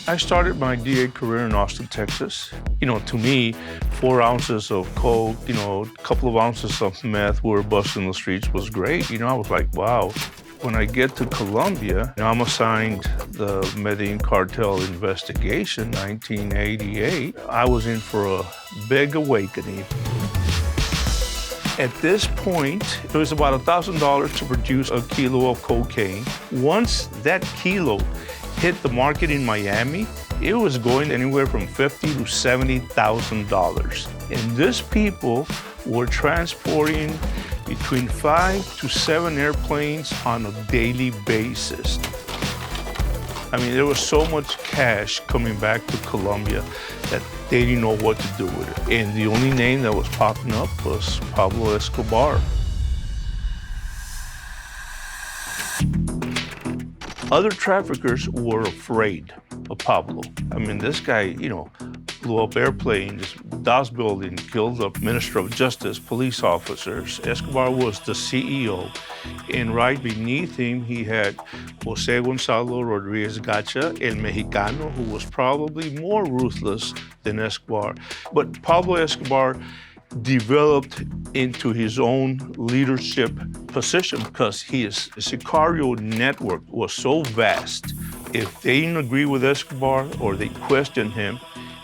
I started my DA career in Austin, Texas. To me, 4 ounces of coke, a couple of ounces of meth we were busting the streets was great. I was like, wow. When I get to Colombia, I'm assigned the Medellin cartel investigation, 1988. I was in for a big awakening. At this point, it was about $1,000 to produce a kilo of cocaine. Once that kilo hit the market in Miami, it was going anywhere from $50,000 to $70,000. And these people were transporting between 5 to 7 airplanes on a daily basis. There was so much cash coming back to Colombia that they didn't know what to do with it. And the only name that was popping up was Pablo Escobar. Other traffickers were afraid of Pablo. This guy, blew up airplanes, DOS building, killed the Minister of Justice, police officers. Escobar was the CEO. And right beneath him, he had Jose Gonzalo Rodriguez Gacha, El Mexicano, who was probably more ruthless than Escobar. But Pablo Escobar developed into his own leadership position because his Sicario network was so vast. If they didn't agree with Escobar or they questioned him,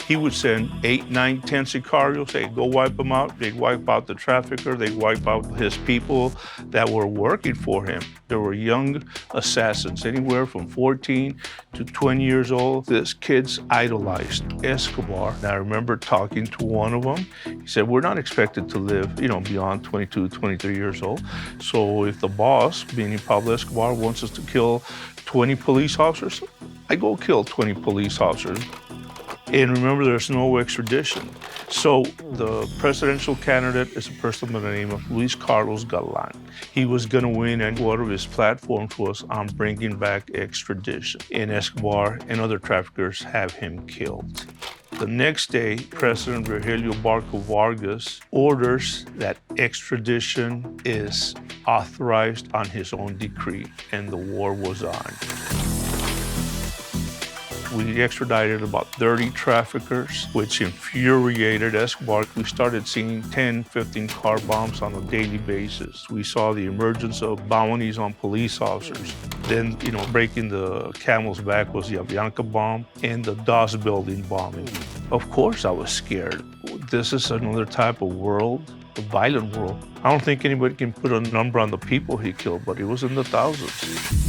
he would send 8, 9, 10 Sicarios, say, go wipe him out. They'd wipe out the trafficker. They'd wipe out his people that were working for him. There were young assassins, anywhere from 14 to 20 years old. These kids idolized Escobar. And I remember talking to one of them. He said, we're not expected to live, beyond 22, 23 years old. So if the boss, meaning Pablo Escobar, wants us to kill 20 police officers, I go kill 20 police officers. And remember, there's no extradition. So the presidential candidate is a person by the name of Luis Carlos Galan. He was going to win, and one of his platforms was on bringing back extradition. And Escobar and other traffickers have him killed. The next day, President Virgilio Barco Vargas orders that extradition is authorized on his own decree, and the war was on. We extradited about 30 traffickers, which infuriated Escobar. We started seeing 10, 15 car bombs on a daily basis. We saw the emergence of bounties on police officers. Then, breaking the camel's back was the Avianca bomb and the DOS building bombing. Of course I was scared. This is another type of world, a violent world. I don't think anybody can put a number on the people he killed, but it was in the thousands.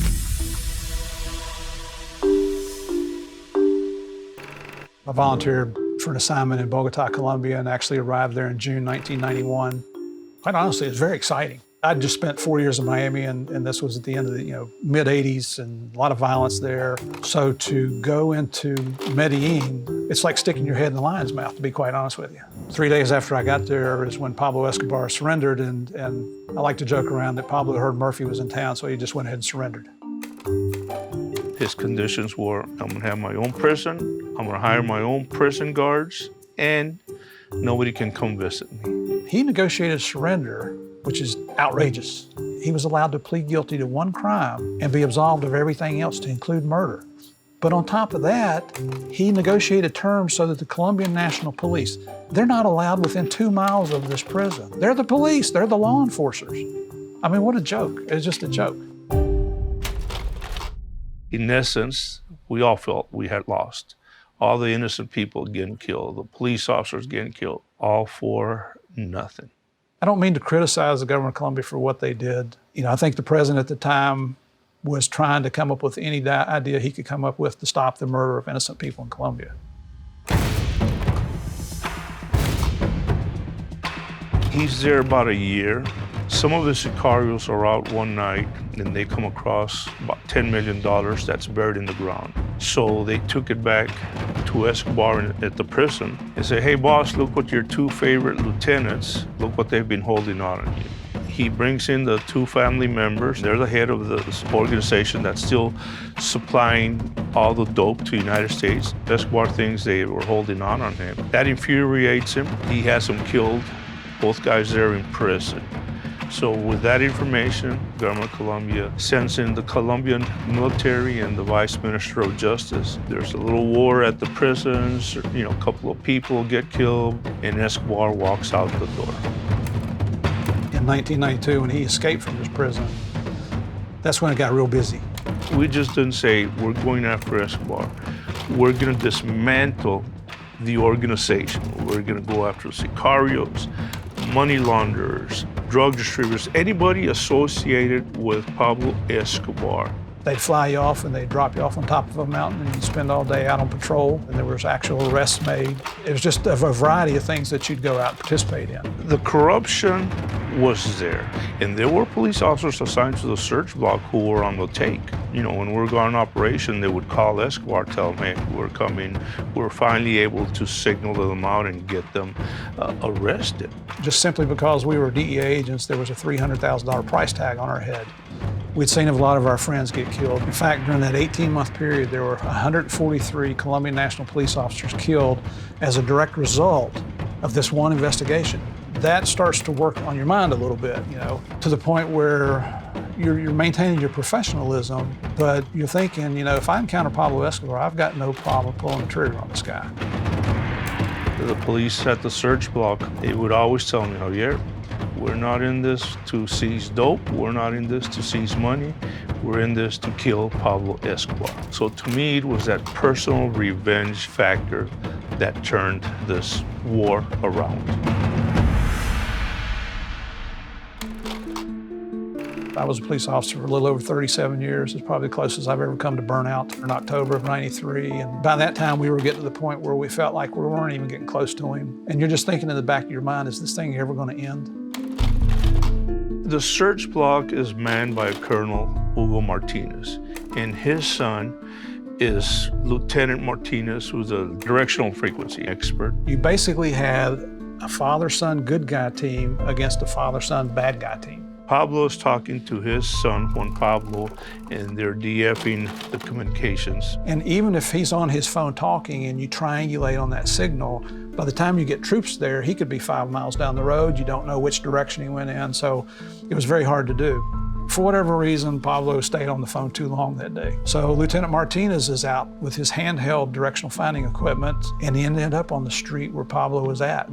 I volunteered for an assignment in Bogota, Colombia, and actually arrived there in June 1991. Quite honestly, it was very exciting. I'd just spent 4 years in Miami, and this was at the end of the mid-'80s, and a lot of violence there. So to go into Medellin, it's like sticking your head in the lion's mouth, to be quite honest with you. 3 days after I got there is when Pablo Escobar surrendered, and I like to joke around that Pablo heard Murphy was in town, so he just went ahead and surrendered. His conditions were, I'm gonna have my own prison, I'm gonna hire my own prison guards, and nobody can come visit me. He negotiated surrender, which is outrageous. He was allowed to plead guilty to one crime and be absolved of everything else, to include murder. But on top of that, he negotiated terms so that the Colombian National Police, they're not allowed within 2 miles of this prison. They're the police, they're the law enforcers. What a joke. It's just a joke. In essence, we all felt we had lost. All the innocent people getting killed, the police officers getting killed, all for nothing. I don't mean to criticize the government of Colombia for what they did. I think the president at the time was trying to come up with any idea he could come up with to stop the murder of innocent people in Colombia. He's there about a year. Some of the Sicarios are out one night and they come across about $10 million that's buried in the ground. So they took it back to Escobar at the prison and said, hey boss, look what your 2 favorite lieutenants, look what they've been holding on you. He brings in the 2 family members. They're the head of this organization that's still supplying all the dope to the United States. Escobar thinks they were holding on him. That infuriates him. He has them killed. Both guys there in prison. So with that information, government of Colombia sends in the Colombian military and the Vice Minister of Justice. There's a little war at the prisons, a couple of people get killed, and Escobar walks out the door. In 1992, when he escaped from his prison, that's when it got real busy. We just didn't say, we're going after Escobar. We're going to dismantle the organization. We're going to go after sicarios, money launderers, drug distributors, anybody associated with Pablo Escobar. They'd fly you off and they'd drop you off on top of a mountain and you'd spend all day out on patrol, and there was actual arrests made. It was just a variety of things that you'd go out and participate in. The corruption was there, and there were police officers assigned to the search block who were on the take. When we were going on operation, they would call Escobar, tell him, hey, we're coming. We're finally able to signal them out and get them arrested. Just simply because we were DEA agents, there was a $300,000 price tag on our head. We'd seen a lot of our friends get killed. In fact, during that 18-month period, there were 143 Colombian National Police officers killed as a direct result of this one investigation. That starts to work on your mind a little bit, to the point where you're maintaining your professionalism, but you're thinking, if I encounter Pablo Escobar, I've got no problem pulling the trigger on this guy. The police at the search block, they would always tell me, Javier, we're not in this to seize dope. We're not in this to seize money. We're in this to kill Pablo Escobar. So to me, it was that personal revenge factor that turned this war around. I was a police officer for a little over 37 years. It's probably the closest I've ever come to burnout in October of '93. And by that time, we were getting to the point where we felt like we weren't even getting close to him. And you're just thinking in the back of your mind, is this thing ever going to end? The search block is manned by Colonel Hugo Martinez, and his son is Lieutenant Martinez, who's a directional frequency expert. You basically had a father-son good guy team against a father-son bad guy team. Pablo's talking to his son, Juan Pablo, and they're DFing the communications. And even if he's on his phone talking and you triangulate on that signal, by the time you get troops there, he could be 5 miles down the road. You don't know which direction he went in, so it was very hard to do. For whatever reason, Pablo stayed on the phone too long that day. So Lieutenant Martinez is out with his handheld directional finding equipment, and he ended up on the street where Pablo was at.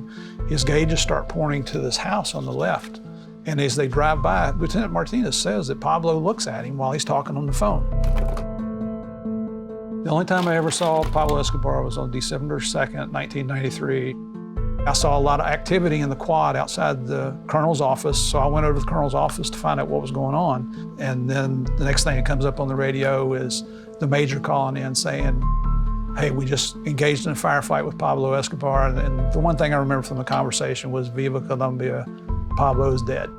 His gauges start pointing to this house on the left. And as they drive by, Lieutenant Martinez says that Pablo looks at him while he's talking on the phone. The only time I ever saw Pablo Escobar was on December 2nd, 1993. I saw a lot of activity in the quad outside the colonel's office, so I went over to the colonel's office to find out what was going on. And then the next thing that comes up on the radio is the major calling in saying, hey, we just engaged in a firefight with Pablo Escobar. And the one thing I remember from the conversation was, Viva Colombia, Pablo's dead.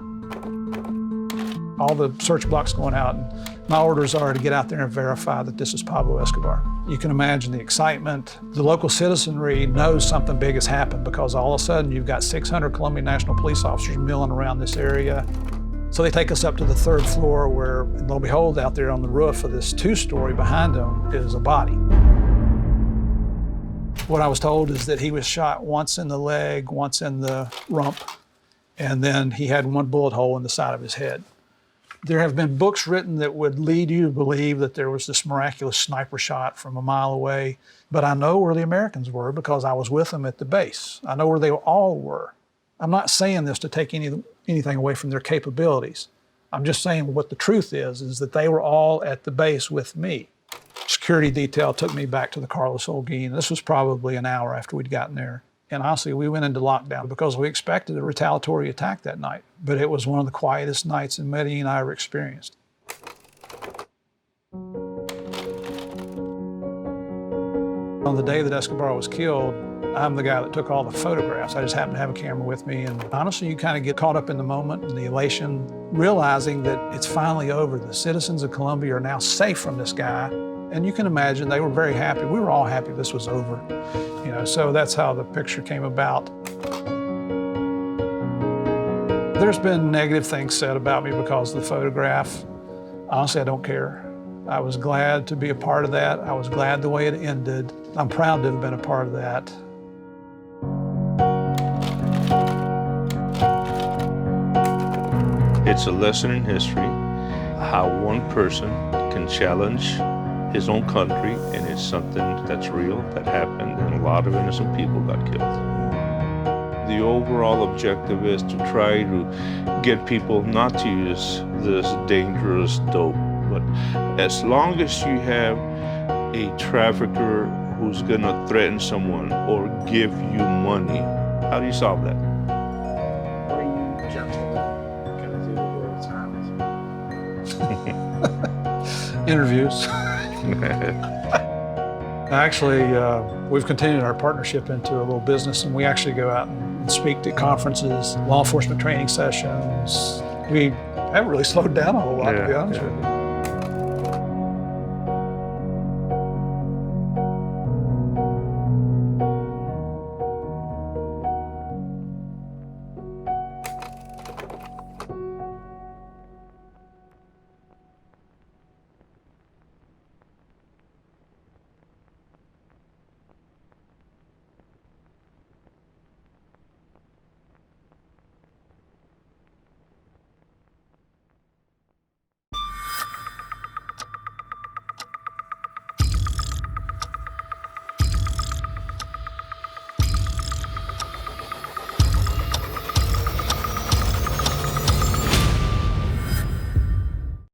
All the search blocks going out, and my orders are to get out there and verify that this is Pablo Escobar. You can imagine the excitement. The local citizenry knows something big has happened because all of a sudden you've got 600 Colombian National Police officers milling around this area. So they take us up to the 3rd floor where, lo and behold, out there on the roof of this 2-story behind them is a body. What I was told is that he was shot once in the leg, once in the rump, and then he had one bullet hole in the side of his head. There have been books written that would lead you to believe that there was this miraculous sniper shot from a mile away, but I know where the Americans were because I was with them at the base. I know where they all were. I'm not saying this to take anything away from their capabilities. I'm just saying what the truth is that they were all at the base with me. Security detail took me back to the Carlos Holguin. This was probably an hour after we'd gotten there. And honestly, we went into lockdown because we expected a retaliatory attack that night. But it was one of the quietest nights in Medellin I ever experienced. On the day that Escobar was killed, I'm the guy that took all the photographs. I just happened to have a camera with me. And honestly, you kind of get caught up in the moment and the elation, realizing that it's finally over. The citizens of Colombia are now safe from this guy. And you can imagine they were very happy. We were all happy this was over. So that's how the picture came about. There's been negative things said about me because of the photograph. Honestly, I don't care. I was glad to be a part of that. I was glad the way it ended. I'm proud to have been a part of that. It's a lesson in history, how one person can challenge his own country, and it's something that's real, that happened, and a lot of innocent people got killed. The overall objective is to try to get people not to use this dangerous dope. But as long as you have a trafficker who's gonna threaten someone or give you money, how do you solve that? What are you gentlemen gonna do with your retirement? Interviews. Actually, we've continued our partnership into a little business, and we actually go out and speak to conferences, law enforcement training sessions. We haven't really slowed down a whole lot, to be honest with you.